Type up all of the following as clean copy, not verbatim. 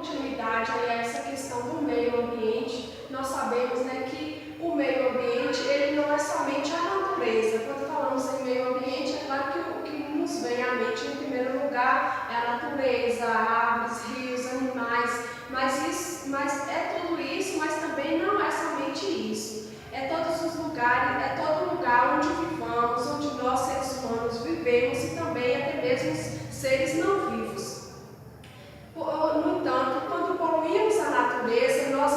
continuidade a essa questão do meio ambiente, nós sabemos, né, que o meio ambiente ele não é somente a natureza. Quando falamos em meio ambiente, é claro que o que nos vem à mente em primeiro lugar é a natureza, árvores, rios, animais, mas é tudo isso, mas também não é somente isso. É todos os lugares, é todo lugar onde vivamos, onde nós seres humanos vivemos e também até mesmo seres não vivos. No entanto, quando poluímos a natureza, nós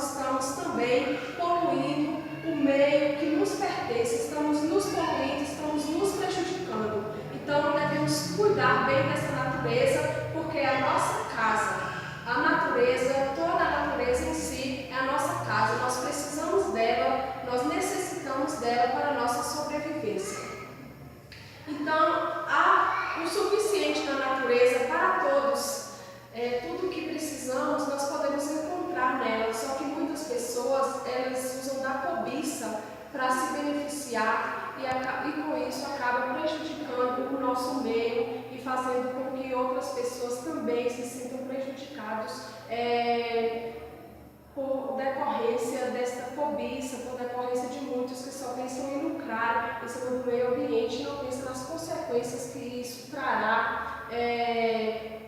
estamos também poluindo o meio que nos pertence, estamos nos poluindo, estamos nos prejudicando. Então, devemos cuidar bem dessa natureza, porque é a nossa casa. A natureza, toda a natureza em si, é a nossa casa. Nós precisamos dela, nós necessitamos dela para a nossa sobrevivência. Então, há o suficiente na natureza para todos. Tudo o que precisamos, nós podemos encontrar nela. Só que muitas pessoas, elas usam da cobiça para se beneficiar e com isso acaba prejudicando o nosso meio e fazendo com que outras pessoas também se sintam prejudicados por decorrência desta cobiça, por decorrência de muitos que só pensam em lucrar em cima do meio ambiente e não pensam nas consequências que isso trará,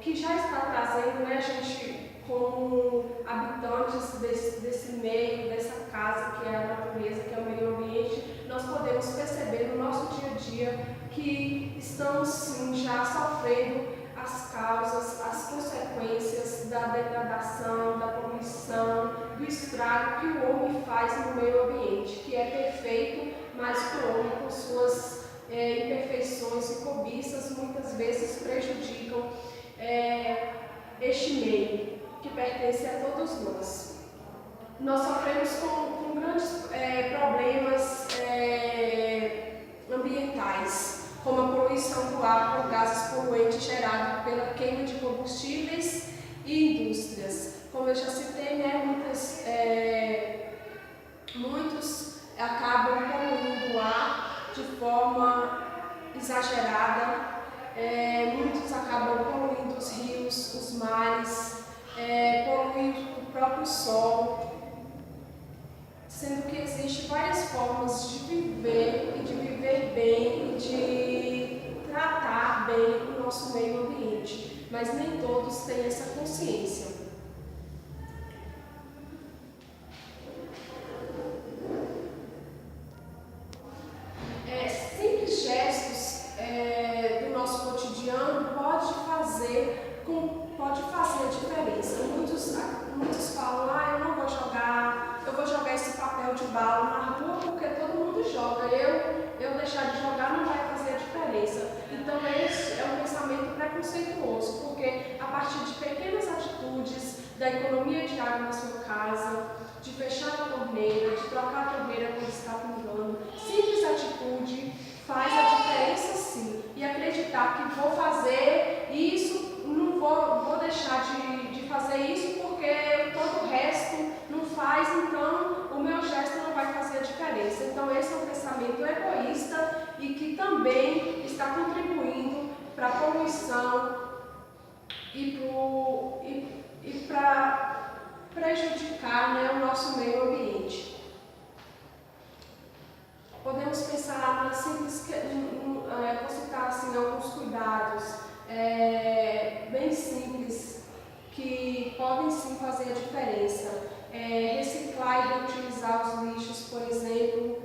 que já está trazendo, né, a gente, como habitantes desse meio, dessa casa que é a natureza, que é o meio ambiente, nós podemos perceber no nosso dia a dia que estamos sim já sofrendo as causas, as consequências da degradação, da poluição, do estrago que o homem faz no meio ambiente, que é perfeito, mas que o homem, com suas imperfeições e cobiças, muitas vezes prejudicam este meio, que pertence a todos nós. Nós sofremos com grandes problemas ambientais, como a poluição do ar por gases poluentes gerados pela queima de combustíveis e indústrias. Como eu já citei, né, muitos acabam poluindo o ar de forma exagerada, muitos acabam poluindo os rios, os mares, poluindo o próprio solo, sendo que existem várias formas de viver e de viver bem e de tratar bem o nosso meio ambiente, mas nem todos têm essa consciência. Simples gestos do nosso cotidiano pode fazer a diferença. Muitos falam, eu não vou jogar, eu vou jogar esse papel de bala na rua porque todo mundo joga, eu deixar de jogar não vai fazer a diferença. Então esse é um pensamento preconceituoso, porque a partir de pequenas atitudes, da economia de água na sua casa, de fechar a torneira, de trocar a torneira quando está pingando, simples atitude faz a diferença sim. E acreditar que vou fazer isso, não vou deixar de fazer isso porque todo o resto não faz, então o meu gesto não vai fazer a diferença. Então esse é um pensamento egoísta e que também está contribuindo para a poluição e para prejudicar, né, o nosso meio ambiente. Podemos pensar na simples, vou citar assim, alguns cuidados bem simples que podem sim fazer a diferença. Reciclar e reutilizar os lixos, por exemplo,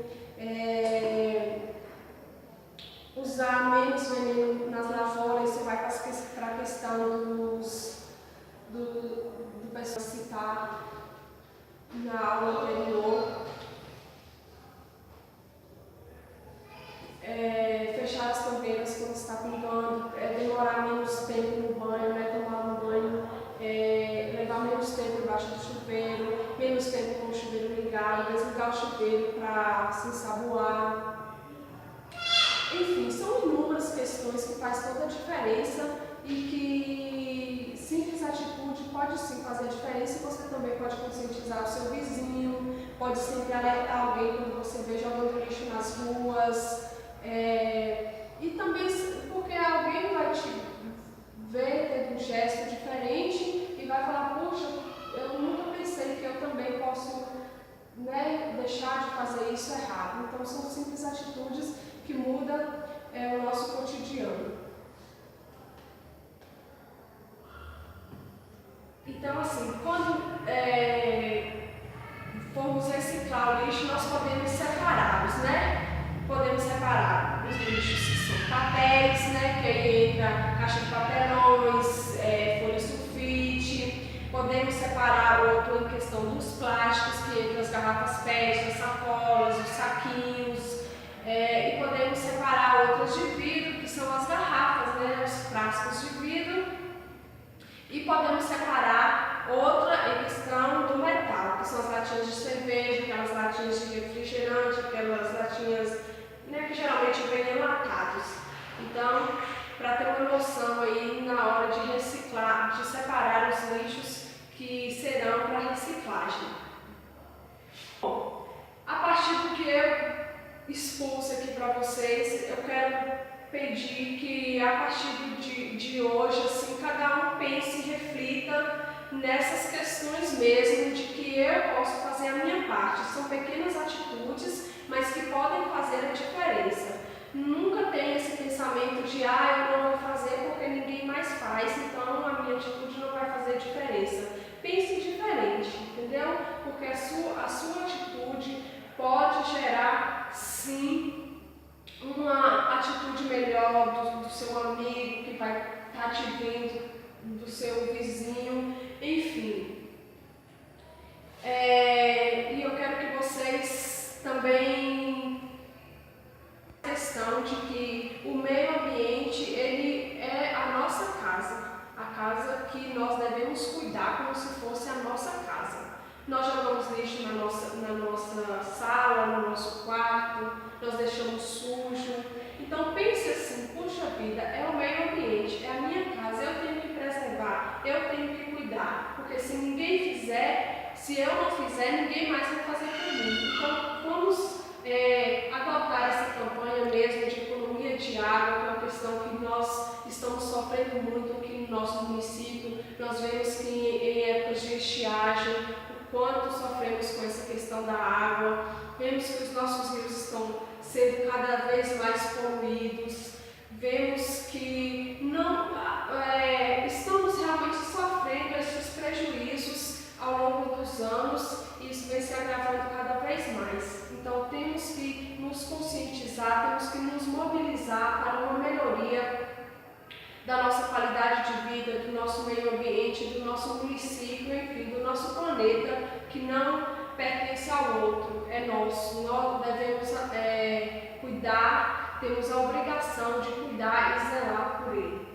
usar menos veneno nas lavouras. Você vai para a questão do pessoal citar na aula anterior. Fechar as torneiras quando está pingando, demorar menos tempo no banho, né, tomar um banho, levar menos tempo embaixo do chuveiro, menos tempo com o chuveiro ligado, desligar o chuveiro para se ensaboar. Enfim, são inúmeras questões que faz toda a diferença e que simples atitude pode sim fazer a diferença. E você também pode conscientizar o seu vizinho, pode sempre alertar alguém quando você vê jogando lixo nas ruas. E também porque alguém vai te ver tendo um gesto diferente e vai Então, assim, quando formos reciclar o lixo, nós podemos separá-los, né? Podemos separar os lixos que são papéis, né? Que aí entra caixa de papelões, folha sulfite. Podemos separar outro em questão dos plásticos, que entra as garrafas PET, as sacolas, os saquinhos. E podemos separar outras de vidro, que são as garrafas, né? Os frascos de vidro. E podemos separar outra em questão do metal, que são as latinhas de cerveja, aquelas latinhas de refrigerante, aquelas latinhas, né, que geralmente vêm enlatados. Então, para ter uma noção aí na hora de reciclar, de separar os lixos que serão para reciclagem. Bom, a partir do que eu expus aqui para vocês, eu quero pedir que a partir de hoje, assim, cada um pense e reflita nessas questões mesmo, de que eu posso fazer a minha parte. São pequenas atitudes, mas que podem fazer a diferença. Nunca tenha esse pensamento de, eu não vou fazer porque ninguém mais faz, então a minha atitude não vai fazer diferença. Pense diferente, entendeu? Porque a sua atitude pode gerar, sim, uma atitude melhor do seu amigo que vai estar te vendo, do seu vizinho, enfim. E eu quero que vocês também questão de que o meio ambiente, ele é a nossa casa, a casa que nós devemos cuidar como se fosse a nossa casa. Nós jogamos lixo na nossa sala, no nosso quarto, nós deixamos sujo. Então pense assim, puxa vida, é o meio ambiente, é a minha casa, eu tenho que preservar, eu tenho que cuidar, porque se ninguém fizer, se eu não fizer, ninguém mais vai fazer por mim. Então vamos adotar essa campanha mesmo de economia de água, que é uma questão que nós estamos sofrendo muito aqui no nosso município. Nós vemos que em épocas de estiagem, o quanto sofremos com essa questão da água, vemos que os nossos rios estão sendo cada vez mais poluídos, vemos que não estamos realmente sofrendo esses prejuízos ao longo dos anos e isso vem se agravando cada vez mais. Então temos que nos conscientizar, temos que nos mobilizar para uma melhoria da nossa qualidade de vida, do nosso meio ambiente, do nosso município, enfim, do nosso planeta, que não pertence ao outro, é nosso. Nós devemos cuidar, temos a obrigação de cuidar e zelar por ele.